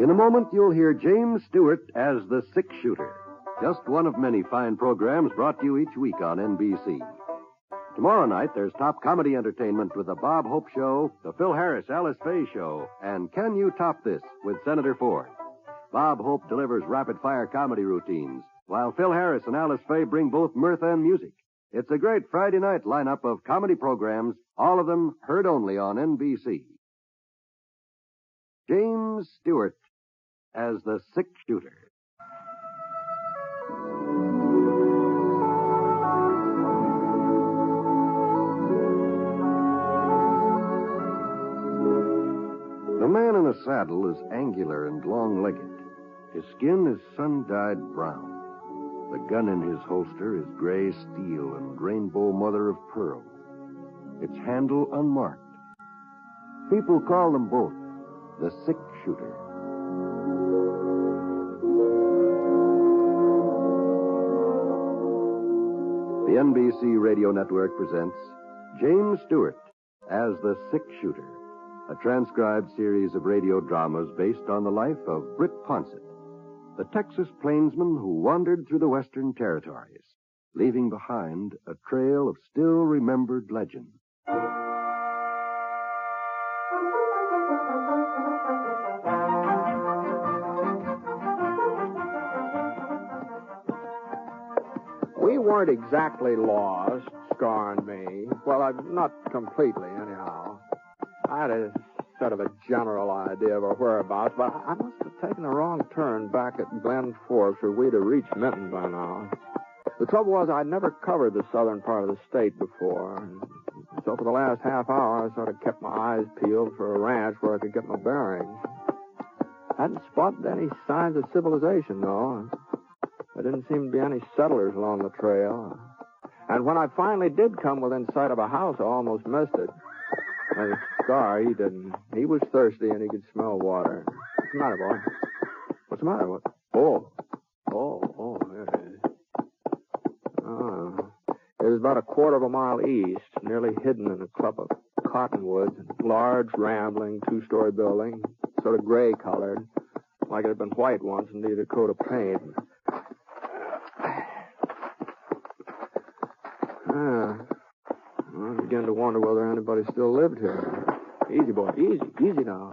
In a moment, you'll hear James Stewart as the six-shooter. Just one of many fine programs brought to you each week on NBC. Tomorrow night, there's top comedy entertainment with The Bob Hope Show, The Phil Harris Alice Faye Show, and Can You Top This with Senator Ford. Bob Hope delivers rapid-fire comedy routines, while Phil Harris and Alice Faye bring both mirth and music. It's a great Friday night lineup of comedy programs, all of them heard only on NBC. James Stewart as the six-shooter. The man in the saddle is angular and long-legged. His skin is sun-dyed brown. The gun in his holster is gray steel and rainbow mother of pearl. Its handle unmarked. People call them both the six-shooter. The NBC Radio Network presents James Stewart as the six-shooter, a transcribed series of radio dramas based on the life of Britt Ponsett, the Texas plainsman who wandered through the Western Territories, leaving behind a trail of still-remembered legend. We weren't exactly lost, Scar and me. Well, not completely, anyhow. I had a sort of a general idea of our whereabouts, but I must have taken a wrong turn back at Glen Forks, or we'd have reached Minton by now. The trouble was I'd never covered the southern part of the state before. So for the last half hour, I sort of kept my eyes peeled for a ranch where I could get my bearings. Hadn't spotted any signs of civilization, though. There didn't seem to be any settlers along the trail. And when I finally did come within sight of a house, I almost missed it. And Scar, he didn't. He was thirsty and he could smell water. What's the matter, boy? What's the matter? What? There it is. It was about a quarter of a mile east, nearly hidden in a clump of cottonwoods, large, rambling, two-story building, sort of gray-colored, like it had been white once and needed a coat of paint. I began to wonder whether anybody still lived here. Easy, boy. Easy now.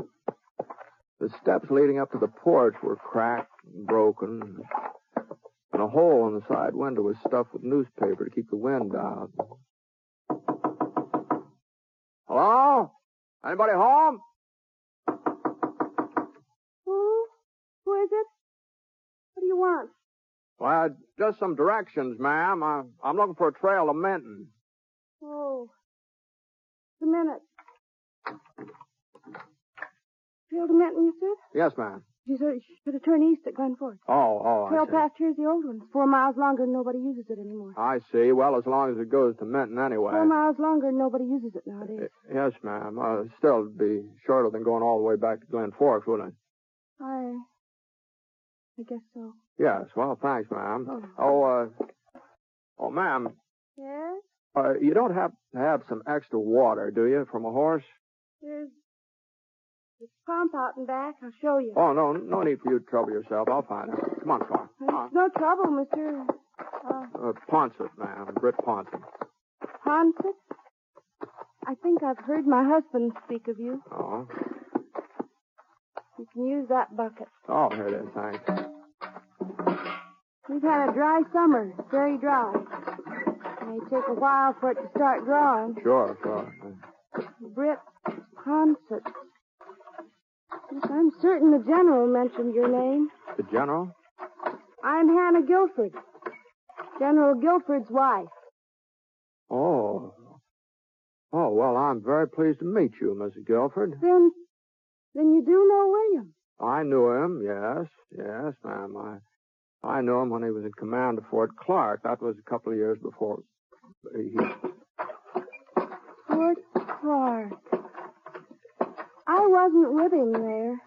The steps leading up to the porch were cracked and broken, and a hole in the side window was stuffed with newspaper to keep the wind out. Hello? Anybody home? Who is it? What do you want? Well, just some directions, ma'am. I'm looking for a trail to Minton. Oh, just a minute. Trail to Minton, you said? Yes, ma'am. You should have turned east at Glen Forks. Oh, Trail I see. past here's the old one. It's 4 miles longer and nobody uses it anymore. I see. Well, as long as it goes to Minton anyway. 4 miles longer and nobody uses it nowadays. Yes, ma'am. Still, it'd be shorter than going all the way back to Glen Forks, wouldn't it? I guess so. Yes. Well, thanks, ma'am. Oh, ma'am. Yes? You don't have to have some extra water, do you, from a horse? There's a pump out and back. I'll show you. Oh, no need for you to trouble yourself. I'll find it. Come on, Clark. It's no trouble, Mr. Ponsett, ma'am. Britt Ponsett. Ponsett? I think I've heard my husband speak of you. Oh. You can use that bucket. Oh, here it is. Thanks. We've had a dry summer. Very dry. It may take a while for it to start growing. Sure. Britt Ponsett. Yes, I'm certain the General mentioned your name. The General? I'm Hannah Gillford. General Gillford's wife. Oh, well, I'm very pleased to meet you, Mrs. Gillford. Then you do know William? I knew him, yes, ma'am. I knew him when he was in command of Fort Clark. That was a couple of years before Fort Clark. I wasn't with him there.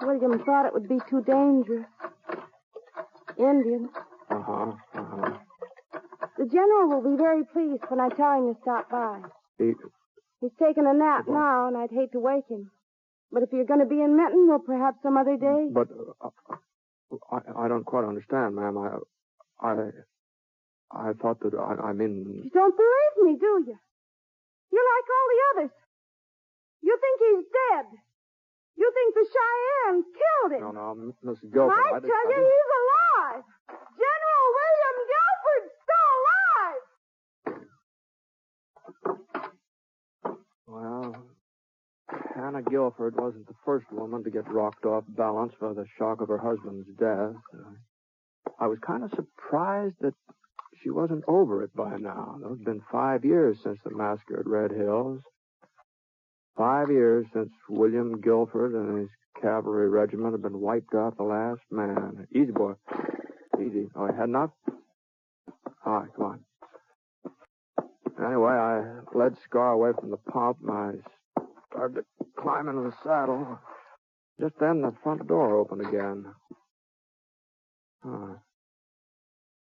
William thought it would be too dangerous. Indians. Uh-huh. The General will be very pleased when I tell him to stop by. He's taking a nap now, and I'd hate to wake him. But if you're going to be in Menton, well, perhaps some other day. But I don't quite understand, ma'am. I thought that, I mean... You don't believe me, do you? You're like all the others. You think he's dead. You think the Cheyenne killed him. No, Miss Gilford. I tell you, he's alive. General William Gilford's still alive. Well, Hannah Gilford wasn't the first woman to get rocked off balance by the shock of her husband's death. I was kind of surprised that she wasn't over it by now. It's been 5 years since the massacre at Red Hills. 5 years since William Gilford and his cavalry regiment had been wiped out the last man. Easy, boy. Easy. Oh, you had enough? All right, come on. Anyway, I led Scar away from the pump, and I started to climb into the saddle. Just then, the front door opened again.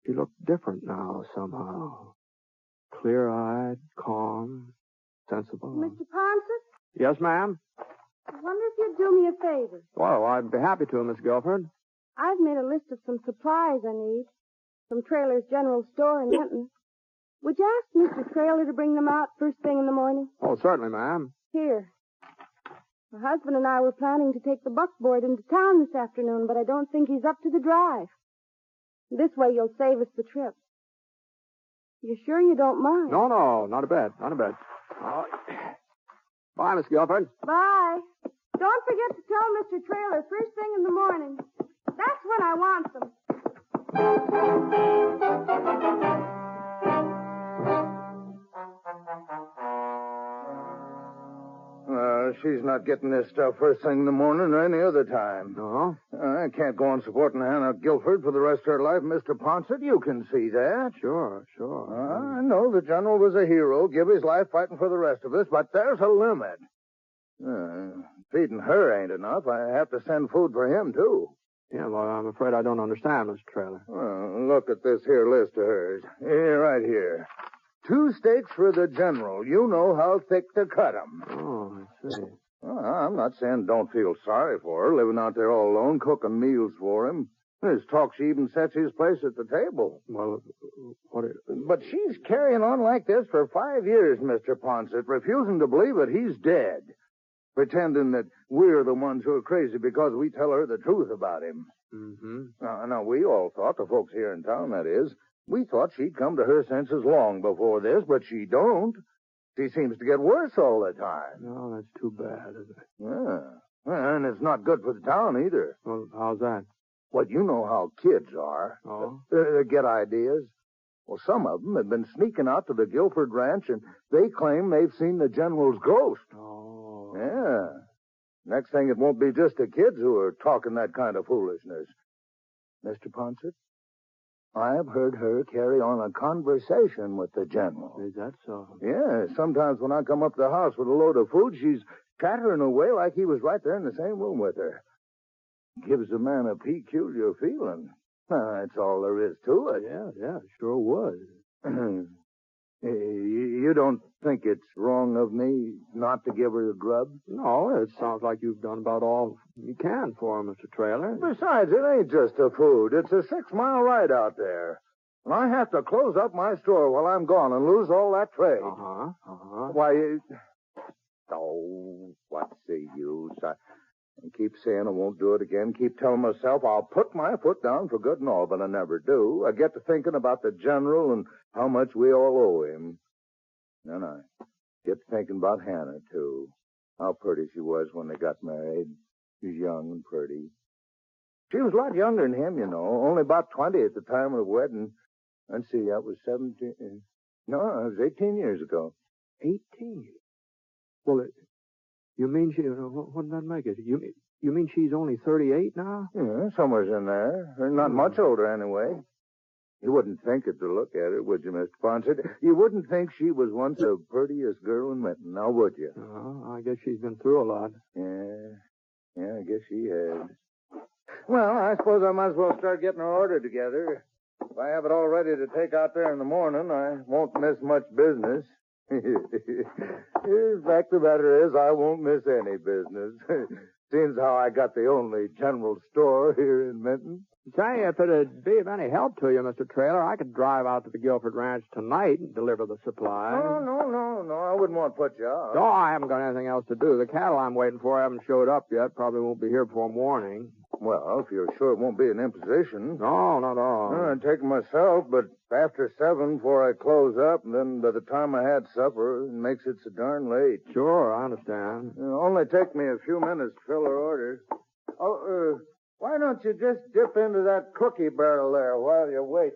She looked different now, somehow. Clear-eyed, calm, sensible. Mr. Ponset? Yes, ma'am? I wonder if you'd do me a favor. Well, I'd be happy to, Miss Gilford. I've made a list of some supplies I need from Traylor's General Store in Menton. Would you ask Mr. Traylor to bring them out first thing in the morning? Oh, certainly, ma'am. Here. My husband and I were planning to take the buckboard into town this afternoon, but I don't think he's up to the drive. This way you'll save us the trip. You sure you don't mind? No, not a bit. Bye, Miss Gilford. Bye. Don't forget to tell Mr. Traylor first thing in the morning. That's when I want them. She's not getting this stuff first thing in the morning or any other time. No? I can't go on supporting Hannah Gilford for the rest of her life, Mr. Ponset. You can see that. Sure. I know the general was a hero, give his life fighting for the rest of us, but there's a limit. Feeding her ain't enough. I have to send food for him, too. Yeah, well, I'm afraid I don't understand, Mr. Traylor. Well, look at this here list of hers. Here, right here. 2 steaks for the general. You know how thick to cut 'em. Oh, I see. Well, I'm not saying don't feel sorry for her, living out there all alone, cooking meals for him. There's talk she even sets his place at the table. Well, But she's carrying on like this for 5 years, Mr. Ponset, refusing to believe that he's dead. Pretending that we're the ones who are crazy because we tell her the truth about him. Mm-hmm. Now, we all thought, the folks here in town, that is, we thought she'd come to her senses long before this, but she don't. She seems to get worse all the time. No, that's too bad, isn't it? Yeah. And it's not good for the town, either. Well, how's that? Well, you know how kids are. Oh? They get ideas. Well, some of them have been sneaking out to the Gilford ranch, and they claim they've seen the general's ghost. Oh. Yeah. Next thing, it won't be just the kids who are talking that kind of foolishness. Mr. Ponset, I've heard her carry on a conversation with the general. Is that so? Yeah, sometimes when I come up to the house with a load of food, she's chattering away like he was right there in the same room with her. Gives a man a peculiar feeling. That's all there is to it. Yeah, sure was. You don't think it's wrong of me not to give her a grub? No, it sounds like you've done about all you can for her, Mr. Traylor. Besides, it ain't just the food. It's a 6-mile ride out there. And I have to close up my store while I'm gone and lose all that trade. Why, what's the use? I keep saying I won't do it again. Keep telling myself I'll put my foot down for good and all, but I never do. I get to thinking about the general and how much we all owe him. Then I get to thinking about Hannah, too. How pretty she was when they got married. She's young and pretty. She was a lot younger than him, you know. Only about 20 at the time of the wedding. Let's see, that was 17. No, it was 18 years ago. 18? Well, you mean she... What did that make it? You mean she's only 38 now? Yeah, somewhere's in there. Not much older, anyway. You wouldn't think it to look at her, would you, Mr. Ponset? You wouldn't think she was once the prettiest girl in Menton, now would you? Oh, I guess she's been through a lot. Yeah, I guess she has. Well, I suppose I might as well start getting her order together. If I have it all ready to take out there in the morning, I won't miss much business. The fact of the matter is, I won't miss any business. Seems how I got the only general store here in Minton. Say, if it'd be of any help to you, Mr. Traylor, I could drive out to the Gillford Ranch tonight and deliver the supplies. No. I wouldn't want to put you out. No, I haven't got anything else to do. The cattle I'm waiting for haven't showed up yet. Probably won't be here before morning. Well, if you're sure it won't be an imposition. No, not at all. I'd take it myself, but after 7 before I close up, and then by the time I had supper, it makes it so darn late. Sure, I understand. It'll only take me a few minutes to fill her order. Oh, why don't you just dip into that cookie barrel there while you wait?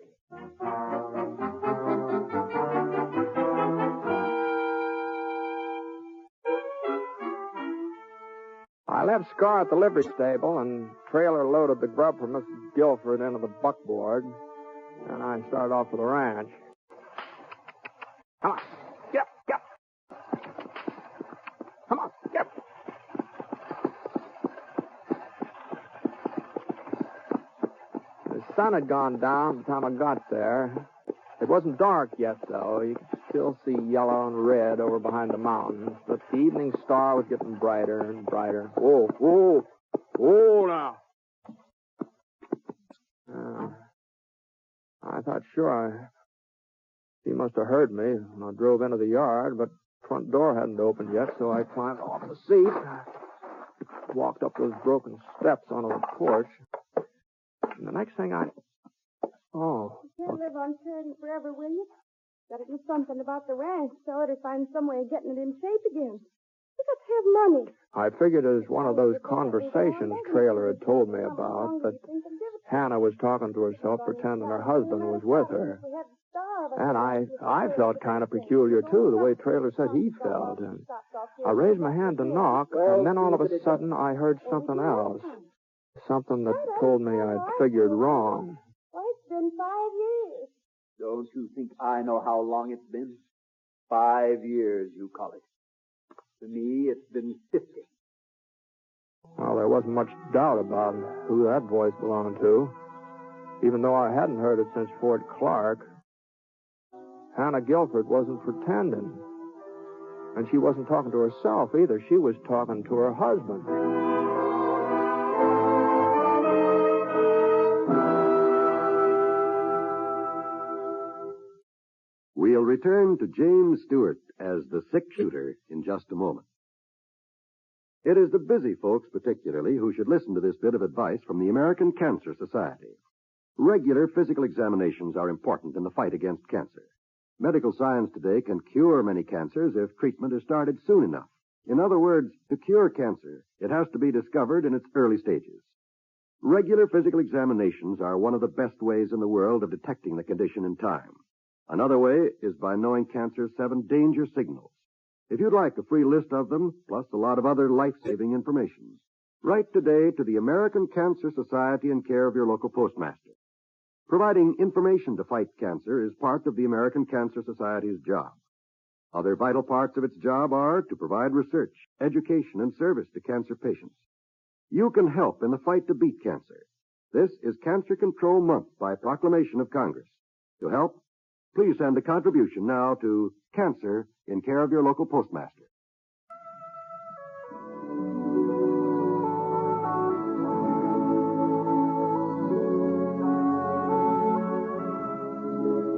I left Scar at the livery stable, and Trailer loaded the grub for Mrs. Gillford into the buckboard, and I started off for the ranch. Come on, get up. Come on, get up. The sun had gone down by the time I got there. It wasn't dark yet, though. You could still see yellow and red over behind the mountains, but the evening star was getting brighter and brighter. Whoa now. I thought sure he must have heard me when I drove into the yard, but the front door hadn't opened yet, so I climbed off the seat, walked up those broken steps onto the porch, and the next thing Oh. You can't live on charity forever, will you? Gotta do something about the ranch, sell it, or find some way of getting it in shape again. You got to have money. I figured it was one of those conversations Trailer had told me about, that Hannah was talking to herself, pretending her husband was with her. And I felt kind of peculiar, too, the way Trailer said he felt. And I raised my hand to knock, and then all of a sudden I heard something else. Something that told me I'd figured wrong. It's been 5 years. Don't you think I know how long it's been? 5 years, you call it. To me, it's been 50. Well, there wasn't much doubt about who that voice belonged to, even though I hadn't heard it since Fort Clark. Hannah Gillford wasn't pretending. And she wasn't talking to herself either. She was talking to her husband. We'll return to James Stewart as the six-shooter in just a moment. It is the busy folks, particularly, who should listen to this bit of advice from the American Cancer Society. Regular physical examinations are important in the fight against cancer. Medical science today can cure many cancers if treatment is started soon enough. In other words, to cure cancer, it has to be discovered in its early stages. Regular physical examinations are one of the best ways in the world of detecting the condition in time. Another way is by knowing cancer's 7 danger signals. If you'd like a free list of them, plus a lot of other life-saving information, write today to the American Cancer Society in care of your local postmaster. Providing information to fight cancer is part of the American Cancer Society's job. Other vital parts of its job are to provide research, education, and service to cancer patients. You can help in the fight to beat cancer. This is Cancer Control Month by proclamation of Congress. To help, please send a contribution now to Cancer in care of your local postmaster.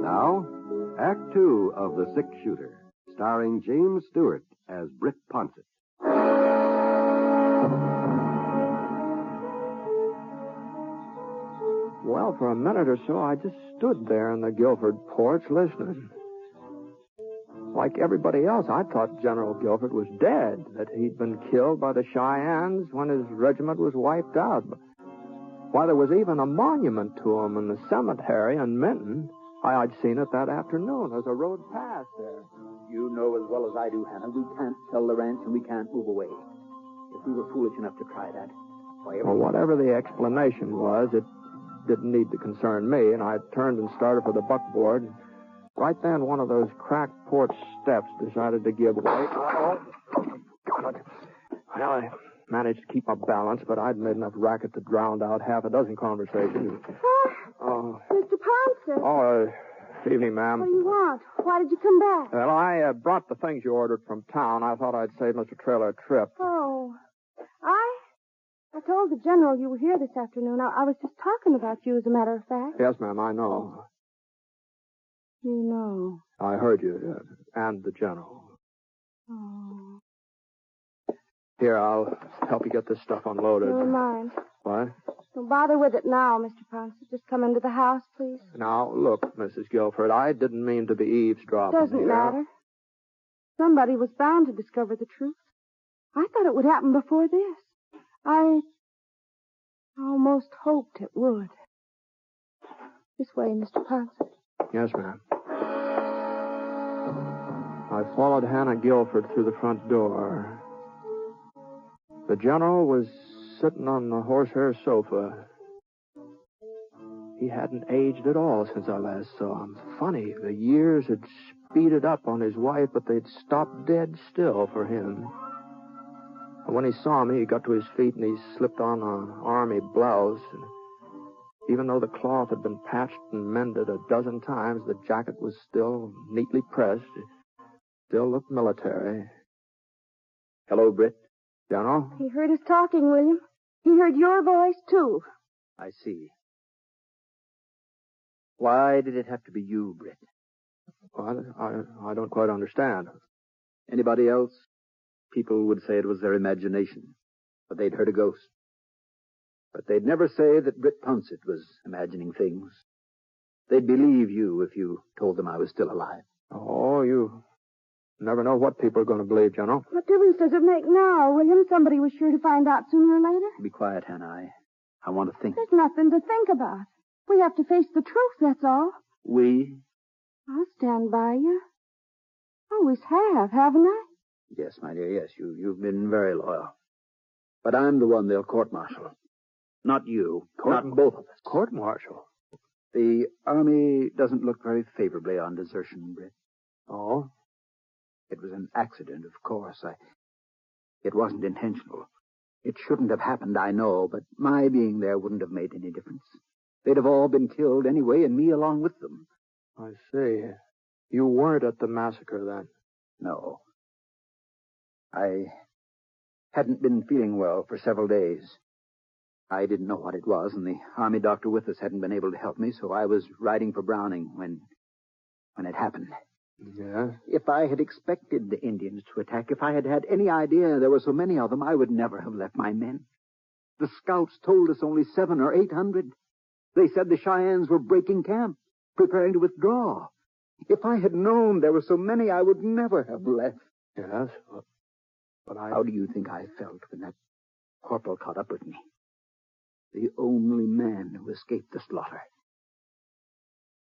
Now, Act 2 of The Six-Shooter, starring James Stewart as Britt Ponsett. Well, for a minute or so, I just stood there on the Gillford porch listening. Like everybody else, I thought General Gillford was dead, that he'd been killed by the Cheyennes when his regiment was wiped out. Why, there was even a monument to him in the cemetery in Minton. I'd seen it that afternoon as I rode past there. You know as well as I do, Hannah, we can't sell the ranch and we can't move away. If we were foolish enough to try that, Well, whatever the explanation was, it didn't need to concern me, and I turned and started for the buckboard. Right then, one of those cracked porch steps decided to give way. Oh, God. Well, I managed to keep my balance, but I'd made enough racket to drown out half a dozen conversations. Oh, Mr. Ponson. Oh, Evening, ma'am. What do you want? Why did you come back? Well, I brought the things you ordered from town. I thought I'd save Mr. Traylor a trip. Oh, I told the General you were here this afternoon. I was just talking about you, as a matter of fact. Yes, ma'am, I know. You know. I heard you, and the General. Oh. Here, I'll help you get this stuff unloaded. Never mind. What? Don't bother with it now, Mr. Ponce. Just come into the house, please. Now, look, Mrs. Gillford, I didn't mean to be eavesdropping Doesn't here. matter. Somebody was bound to discover the truth. I thought it would happen before this. I almost hoped it would. This way, Mr. Ponce. Yes, ma'am. I followed Hannah Gillford through the front door. The General was sitting on the horsehair sofa. He hadn't aged at all since I last saw him. Funny, the years had speeded up on his wife, but they'd stopped dead still for him. And when he saw me, he got to his feet and he slipped on an army blouse. And even though the cloth had been patched and mended a dozen times, the jacket was still neatly pressed. It still looked military. Hello, Britt. General? He heard us talking, William. He heard your voice, too. I see. Why did it have to be you, Britt? Well, I don't quite understand. Anybody else? People would say it was their imagination, or they'd heard a ghost. But they'd never say that Britt Pouncett was imagining things. They'd believe you if you told them I was still alive. Oh, you never know what people are going to believe, General. What difference does it make now, William? Somebody was sure to find out sooner or later. Be quiet, Hannah. I want to think. There's nothing to think about. We have to face the truth, that's all. We? I'll stand by you. Always have, haven't I? Yes, my dear, yes. You've been very loyal. But I'm the one they'll court-martial. Not you. Not both of us. Court-martial? The Army doesn't look very favorably on desertion, Britt. Oh? It was an accident, of course. It wasn't intentional. It shouldn't have happened, I know, but my being there wouldn't have made any difference. They'd have all been killed anyway, and me along with them. I see. You weren't at the massacre then? No. I hadn't been feeling well for several days. I didn't know what it was, and the Army doctor with us hadn't been able to help me, so I was riding for Browning when it happened. Yes? If I had expected the Indians to attack, if I had had any idea there were so many of them, I would never have left my men. The scouts told us only 700 or 800. They said the Cheyennes were breaking camp, preparing to withdraw. If I had known there were so many, I would never have left. Yes? But How do you think I felt when that corporal caught up with me? The only man who escaped the slaughter.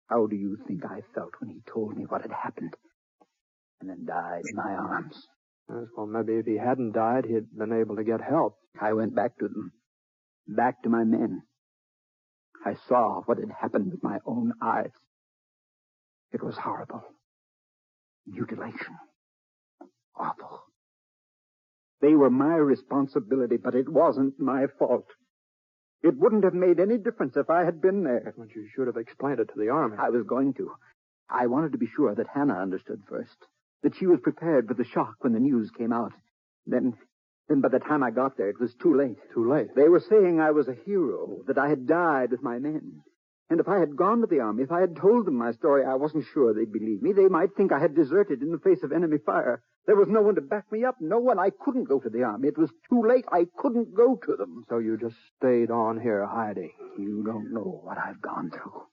How do you think I felt when he told me what had happened and then died in my arms? Yes, well, maybe if he hadn't died, he'd been able to get help. I went back to them, back to my men. I saw what had happened with my own eyes. It was horrible. Mutilation. Awful. They were my responsibility, but it wasn't my fault. It wouldn't have made any difference if I had been there. But you should have explained it to the Army. I was going to. I wanted to be sure that Hannah understood first, that she was prepared for the shock when the news came out. Then by the time I got there, it was too late. Too late? They were saying I was a hero, that I had died with my men. And if I had gone to the Army, if I had told them my story, I wasn't sure they'd believe me. They might think I had deserted in the face of enemy fire. There was no one to back me up, no one. I couldn't go to the Army. It was too late. I couldn't go to them. So you just stayed on here hiding? You don't know what I've gone through.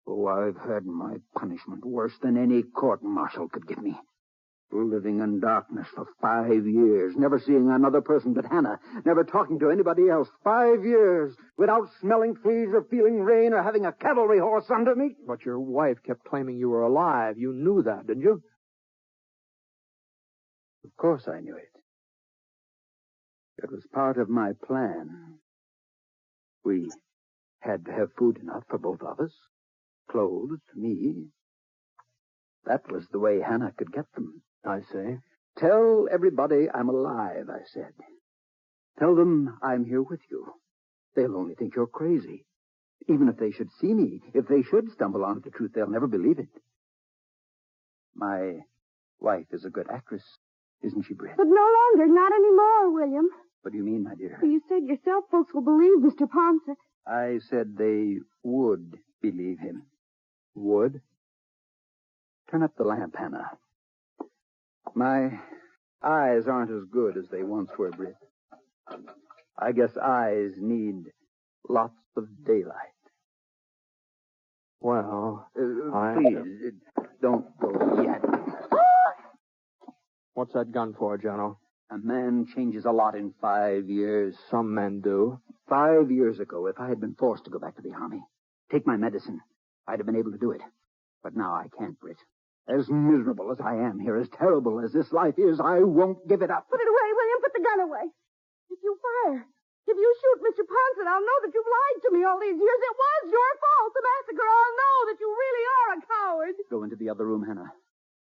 Oh, I've had my punishment worse than any court-martial could give me. Living in darkness for 5 years, never seeing another person but Hannah, never talking to anybody else. 5 years, without smelling fleas or feeling rain or having a cavalry horse under me. But your wife kept claiming you were alive. You knew that, didn't you? Of course I knew it. It was part of my plan. We had to have food enough for both of us. Clothes, me. That was the way Hannah could get them. I see. Tell everybody I'm alive, I said. Tell them I'm here with you. They'll only think you're crazy. Even if they should see me, if they should stumble onto the truth, they'll never believe it. My wife is a good actress, isn't she, Britt? But no longer, not anymore, William. What do you mean, my dear? You said yourself folks will believe Mr. Ponset. I said they would believe him. Would? Turn up the lamp, Hannah. My eyes aren't as good as they once were, Britt. I guess eyes need lots of daylight. Well, Please, don't go yet. What's that gun for, General? A man changes a lot in 5 years. Some men do. 5 years ago, if I had been forced to go back to the army, take my medicine, I'd have been able to do it. But now I can't, Britt. As miserable as I am here, as terrible as this life is, I won't give it up. Put it away, William. Put the gun away. If you fire, if you shoot Mr. Ponset, I'll know that you've lied to me all these years. It was your fault, the massacre. I'll know that you really are a coward. Go into the other room, Hannah.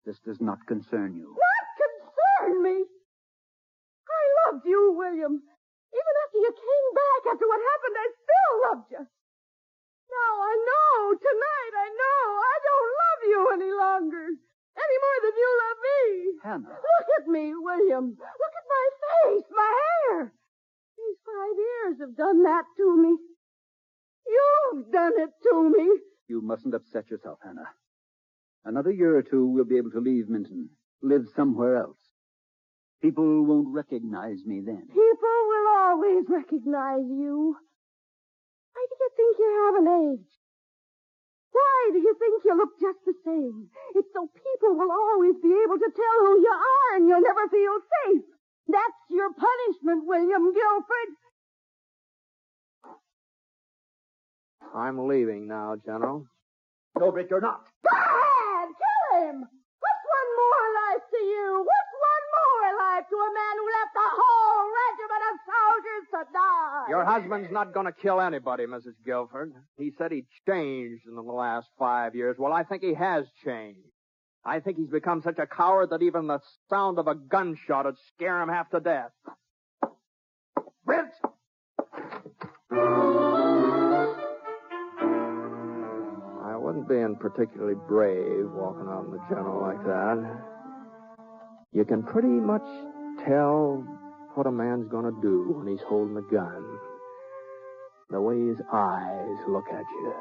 This does not concern you. What concerned me? I loved you, William. Even after you came back, after what happened, I still loved you. Now I know, tonight I know, I don't love you any longer. Any more than you love me. Hannah. Look at me, William. Look at my face, my hair. These 5 years have done that to me. You've done it to me. You mustn't upset yourself, Hannah. Another year or two, we'll be able to leave Minton, live somewhere else. People won't recognize me then. People will always recognize you. Why do you think you haven't aged? Why do you think you look just the same? It's so people will always be able to tell who you are and you'll never feel safe. That's your punishment, William Gillford. I'm leaving now, General. No, Britt, you're not. Go ahead, kill him. What's one more life to you? What's one more life to a man who left a whole regiment of soldiers to die? Your husband's not going to kill anybody, Mrs. Gillford. He said he changed in the last 5 years. Well, I think he has changed. I think he's become such a coward that even the sound of a gunshot would scare him half to death. Britt! I wasn't being particularly brave walking out in the General like that. You can pretty much tell what a man's going to do when he's holding a gun. The way his eyes look at you.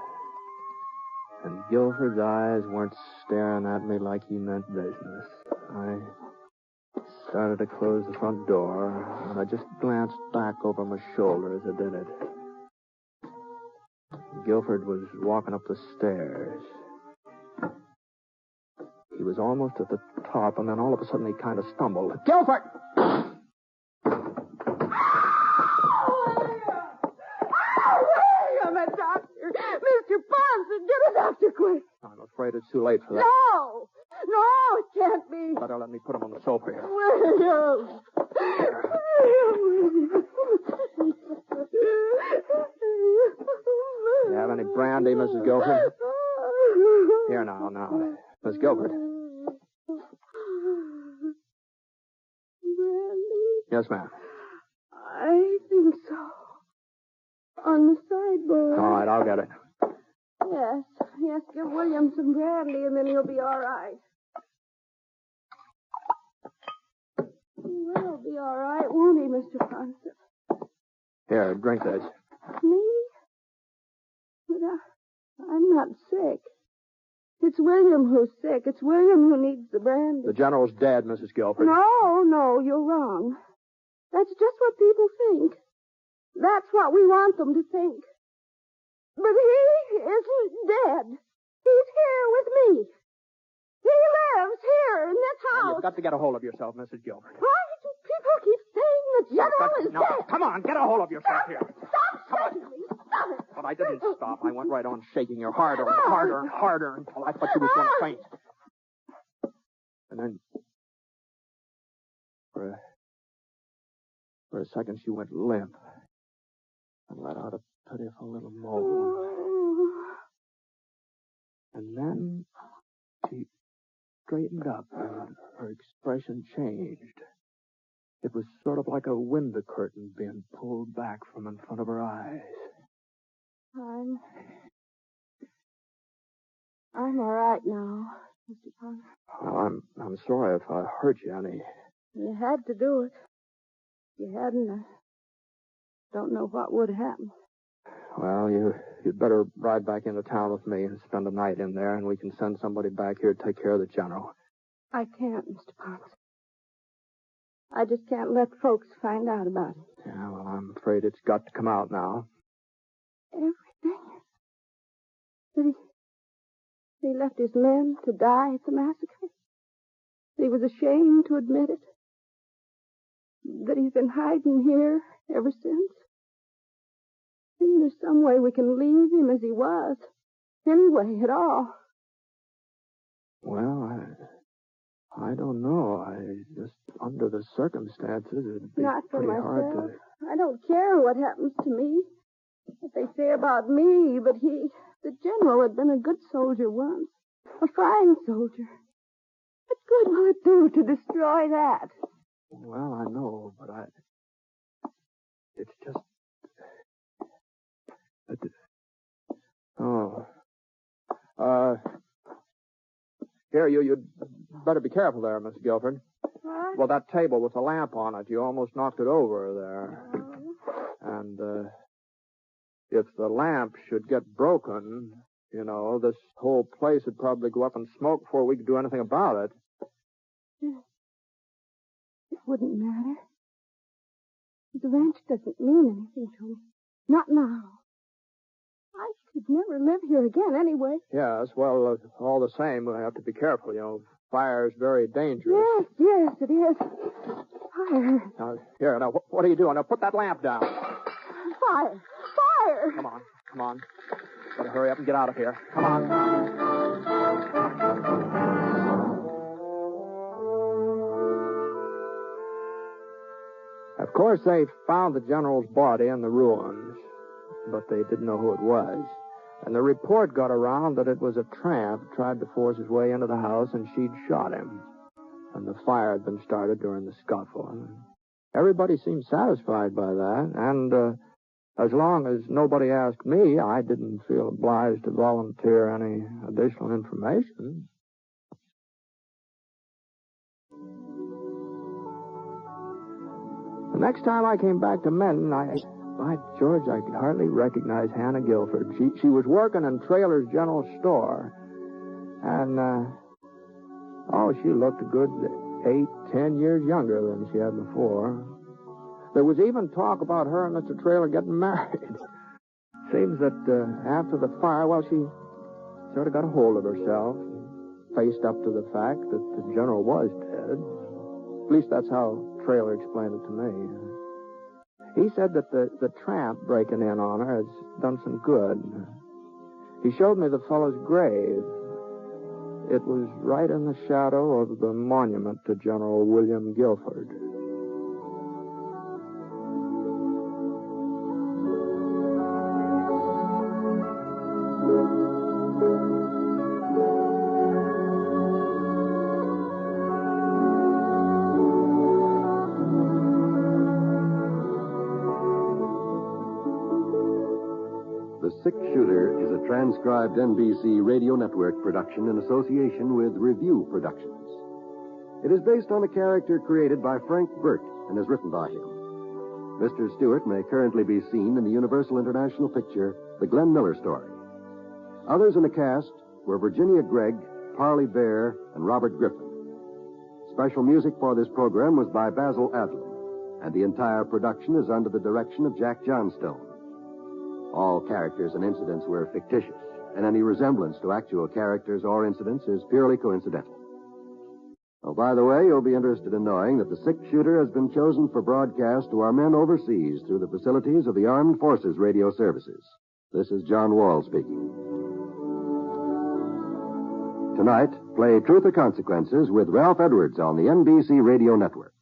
And Gilford's eyes weren't staring at me like he meant business. I started to close the front door, and I just glanced back over my shoulder as I did it. Gilford was walking up the stairs. He was almost at the top, and then all of a sudden he kind of stumbled. Gilford! William, a doctor. Mr. Ponset, get a doctor quick. I'm afraid it's too late for that. No, it can't be. Better let me put him on the sofa here. William. You have any brandy, Mrs. Gilford? Here now. Miss Gilford. Brandy? Yes, ma'am. I think so. On the sideboard. All right, I'll get it. Yes, give William some brandy and then he'll be all right. He will be all right, won't he, Mr. Ponset? Here, drink this. Me? But I'm not sick. It's William who's sick. It's William who needs the brandy. The General's dead, Mrs. Gilford. No, you're wrong. That's just what people think. That's what we want them to think. But he isn't dead. He's here with me. He lives here in this Now, house. you've got to get a hold of yourself, Mrs. Gilford. Why do people keep saying the General is Now, dead? come on, get a hold of yourself here. Stop shaking me. Stop it. But I didn't stop. I went right on shaking you harder and harder and harder until I thought you was going to faint. And then, for a second, she went limp and let out a pitiful little moan. Oh. And then she straightened up and her expression changed. It was sort of like a window curtain being pulled back from in front of her eyes. I'm all right now, Mr. Parker. Well, I'm sorry if I hurt you any. You had to do it. If you hadn't, I don't know what would happen. Well, you'd better ride back into town with me and spend the night in there, and we can send somebody back here to take care of the general. I can't, Mr. Parks. I just can't let folks find out about it. Yeah, well, I'm afraid it's got to come out now. Everything? That he left his men to die at the massacre? That he was ashamed to admit it? That he's been hiding here ever since? Isn't there some way we can leave him as he was? Any way at all? Well, I don't know. Just under the circumstances, it'd be Not for pretty myself. hard to... I don't care what happens to me. What they say about me, but the general had been a good soldier once. A fine soldier. What good will it do to destroy that? Well, I know, but it's just... Here, you'd better be careful there, Miss Gillford. What? Well, that table with the lamp on it, you almost knocked it over there. And, if the lamp should get broken, this whole place would probably go up in smoke before we could do anything about it. It wouldn't matter. The ranch doesn't mean anything to me. Not now. I could never live here again anyway. Yes, well, all the same, we have to be careful. Fire's very dangerous. Yes, it is. Fire. Now, what are you doing? Now, put that lamp down. Fire. Come on. Better hurry up and get out of here. Come on. Of course, they found the general's body in the ruins, but they didn't know who it was. And the report got around that it was a tramp who tried to force his way into the house, and she'd shot him. And the fire had been started during the scuffle. Everybody seemed satisfied by that, and as long as nobody asked me, I didn't feel obliged to volunteer any additional information. The next time I came back to Menton, by George, I could hardly recognize Hannah Gillford. She was working in Traylor's general store. And, she looked a good 8-10 years younger than she had before. There was even talk about her and Mr. Traylor getting married. Seems that after the fire, she sort of got a hold of herself, faced up to the fact that the general was dead. At least that's how Traylor explained it to me. He said that the tramp breaking in on her has done some good. He showed me the fellow's grave. It was right in the shadow of the monument to General William Gillford. The Six-Shooter is a transcribed NBC Radio Network production in association with Review Productions. It is based on a character created by Frank Burt and is written by him. Mr. Stewart may currently be seen in the Universal International picture, The Glenn Miller Story. Others in the cast were Virginia Gregg, Parley Bear, and Robert Griffin. Special music for this program was by Basil Adlam, and the entire production is under the direction of Jack Johnstone. All characters and incidents were fictitious, and any resemblance to actual characters or incidents is purely coincidental. Oh, by the way, you'll be interested in knowing that the Six-Shooter has been chosen for broadcast to our men overseas through the facilities of the Armed Forces Radio Services. This is John Wall speaking. Tonight, play Truth or Consequences with Ralph Edwards on the NBC Radio Network.